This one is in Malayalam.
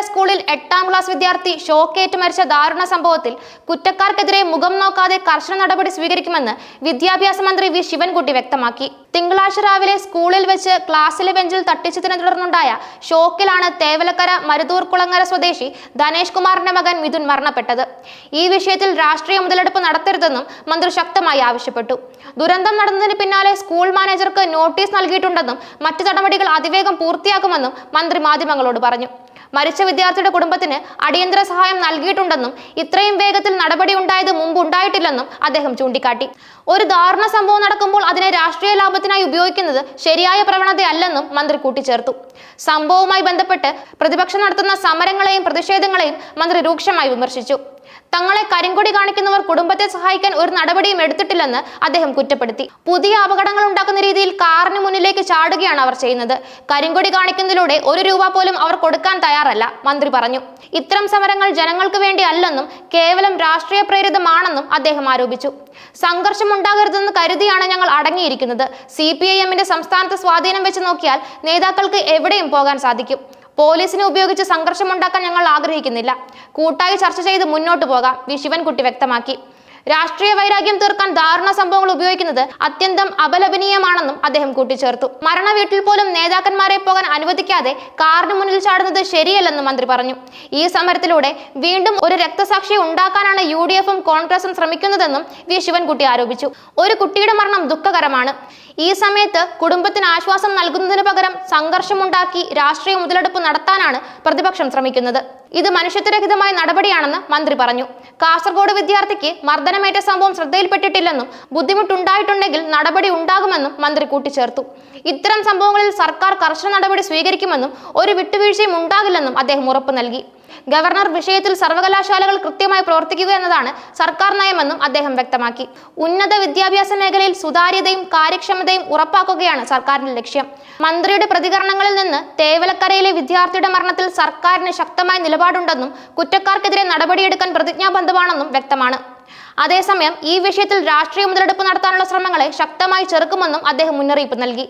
സ്കൂളിൽ 8ാം ക്ലാസ് വിദ്യാർത്ഥി ഷോക്കേറ്റ് മരിച്ച ദാരുണ സംഭവത്തിൽ കുറ്റക്കാർക്കെതിരെ മുഖം നോക്കാതെ കർശന നടപടി സ്വീകരിക്കുമെന്ന് വിദ്യാഭ്യാസ മന്ത്രി വി ശിവൻകുട്ടി വ്യക്തമാക്കി. തിങ്കളാഴ്ച രാവിലെ സ്കൂളിൽ വെച്ച് ക്ലാസ്സിലെ ബെഞ്ചിൽ തട്ടിച്ചതിനെ തുടർന്നുണ്ടായ ഷോക്കിലാണ് തേവലക്കര മരുതൂർ കുളങ്ങര സ്വദേശി ധനേഷ് കുമാറിന്റെ മകൻ മിഥുൻ മരണപ്പെട്ടത്. ഈ വിഷയത്തിൽ രാഷ്ട്രീയ മുതലെടുപ്പ് നടത്തരുതെന്നും മന്ത്രി ശക്തമായി ആവശ്യപ്പെട്ടു. ദുരന്തം നടന്നതിന് പിന്നാലെ സ്കൂൾ മാനേജർക്ക് നോട്ടീസ് നൽകിയിട്ടുണ്ടെന്നും മറ്റു നടപടികൾ അതിവേഗം പൂർത്തിയാക്കുമെന്നും മന്ത്രി മാധ്യമങ്ങളോട് പറഞ്ഞു. മരിച്ച വിദ്യാർത്ഥിയുടെ കുടുംബത്തിന് അടിയന്തര സഹായം നൽകിയിട്ടുണ്ടെന്നും ഇത്രയും വേഗത്തിൽ നടപടി ഉണ്ടായത് മുമ്പ് ഉണ്ടായിട്ടില്ലെന്നും അദ്ദേഹം ചൂണ്ടിക്കാട്ടി. ഒരു ദാരുണ സംഭവം നടക്കുമ്പോൾ അതിനെ രാഷ്ട്രീയ ലാഭത്തിനായി ഉപയോഗിക്കുന്നത് ശരിയായ പ്രവണതയല്ലെന്നും മന്ത്രി കൂട്ടിച്ചേർത്തു. സംഭവവുമായി ബന്ധപ്പെട്ട് പ്രതിപക്ഷം നടത്തുന്ന സമരങ്ങളെയും പ്രതിഷേധങ്ങളെയും മന്ത്രി രൂക്ഷമായി വിമർശിച്ചു. തങ്ങളെ കരിങ്കൊടി കാണിക്കുന്നവർ കുടുംബത്തെ സഹായിക്കാൻ ഒരു നടപടിയും എടുത്തിട്ടില്ലെന്ന് അദ്ദേഹം കുറ്റപ്പെടുത്തി. പുതിയ അപകടങ്ങൾ ഉണ്ടാക്കുന്ന രീതിയിൽ കാറിന് മുന്നിലേക്ക് ചാടുകയാണ് അവർ ചെയ്യുന്നത്. കരിങ്കൊടി കാണിക്കുന്നതിലൂടെ ₹1 പോലും അവർ കൊടുക്കാൻ തയ്യാറല്ല, മന്ത്രി പറഞ്ഞു. ഇത്തരം സമരങ്ങൾ ജനങ്ങൾക്ക് വേണ്ടി അല്ലെന്നും കേവലം രാഷ്ട്രീയ പ്രേരിതമാണെന്നും അദ്ദേഹം ആരോപിച്ചു. സംഘർഷം ഉണ്ടാകരുതെന്ന് കരുതിയാണ് ഞങ്ങൾ അടങ്ങിയിരിക്കുന്നത്. CPIMന്റെ സംസ്ഥാനത്ത് സ്വാധീനം വെച്ച് നോക്കിയാൽ നേതാക്കൾക്ക് എവിടെയും പോകാൻ സാധിക്കും. പോലീസിനെ ഉപയോഗിച്ച് സംഘർഷമുണ്ടാക്കാൻ ഞങ്ങൾ ആഗ്രഹിക്കുന്നില്ല. കൂട്ടായി ചർച്ച ചെയ്ത് മുന്നോട്ട് പോകാം, വി ശിവൻകുട്ടി വ്യക്തമാക്കി. രാഷ്ട്രീയ വൈരാഗ്യം തീർക്കാൻ ദാരുണ സംഭവങ്ങൾ ഉപയോഗിക്കുന്നത് അത്യന്തം അപലപനീയമാണെന്നും അദ്ദേഹം കൂട്ടിച്ചേർത്തു. മരണ വീട്ടിൽ പോലും നേതാക്കന്മാരെ പോകാൻ അനുവദിക്കാതെ കാറിന് മുന്നിൽ ചാടുന്നത് ശരിയല്ലെന്നും മന്ത്രി പറഞ്ഞു. ഈ സമരത്തിലൂടെ വീണ്ടും ഒരു രക്തസാക്ഷിയെ ഉണ്ടാക്കാനാണ് UDFും കോൺഗ്രസും ശ്രമിക്കുന്നതെന്നും വി ശിവൻകുട്ടി ആരോപിച്ചു. ഒരു കുട്ടിയുടെ മരണം ദുഃഖകരമാണ്. ഈ സമയത്ത് കുടുംബത്തിന് ആശ്വാസം നൽകുന്നതിന് പകരം സംഘർഷമുണ്ടാക്കി രാഷ്ട്രീയ മുതലെടുപ്പ് നടത്താനാണ് പ്രതിപക്ഷം ശ്രമിക്കുന്നത്. ഇത് മനുഷ്യത്വരഹിതമായ നടപടിയാണെന്ന് മന്ത്രി പറഞ്ഞു. കാസർഗോഡ് വിദ്യാർത്ഥിക്ക് മർദ്ദനമേറ്റ സംഭവം ശ്രദ്ധയിൽപ്പെട്ടിട്ടില്ലെന്നും ബുദ്ധിമുട്ടുണ്ടായിട്ടുണ്ടെങ്കിൽ നടപടി ഉണ്ടാകുമെന്നും മന്ത്രി കൂട്ടിച്ചേർത്തു. ഇത്തരം സംഭവങ്ങളിൽ സർക്കാർ കർശന നടപടി സ്വീകരിക്കുമെന്നും ഒരു വിട്ടുവീഴ്ചയും ഉണ്ടാകില്ലെന്നും അദ്ദേഹം ഉറപ്പു നൽകി. ഗവർണർ വിഷയത്തിൽ സർവകലാശാലകൾ കൃത്യമായി പ്രവർത്തിക്കുക എന്നതാണ് സർക്കാർ നയമെന്നും അദ്ദേഹം വ്യക്തമാക്കി. ഉന്നത വിദ്യാഭ്യാസ മേഖലയിൽ സുതാര്യതയും കാര്യക്ഷമതയും ഉറപ്പാക്കുകയാണ് സർക്കാരിന്റെ ലക്ഷ്യം. മന്ത്രിയുടെ പ്രതികരണങ്ങളിൽ നിന്ന് തേവലക്കരയിലെ വിദ്യാർത്ഥിയുടെ മരണത്തിൽ സർക്കാരിന് ശക്തമായ നിലപാടുണ്ടെന്നും കുറ്റക്കാർക്കെതിരെ നടപടിയെടുക്കാൻ പ്രതിജ്ഞാബദ്ധമാണെന്നും വ്യക്തമാണ്. അതേസമയം ഈ വിഷയത്തിൽ രാഷ്ട്രീയ മുതലെടുപ്പ് നടത്താനുള്ള ശ്രമങ്ങളെ ശക്തമായി ചെറുക്കുമെന്നും അദ്ദേഹം മുന്നറിയിപ്പ് നൽകി.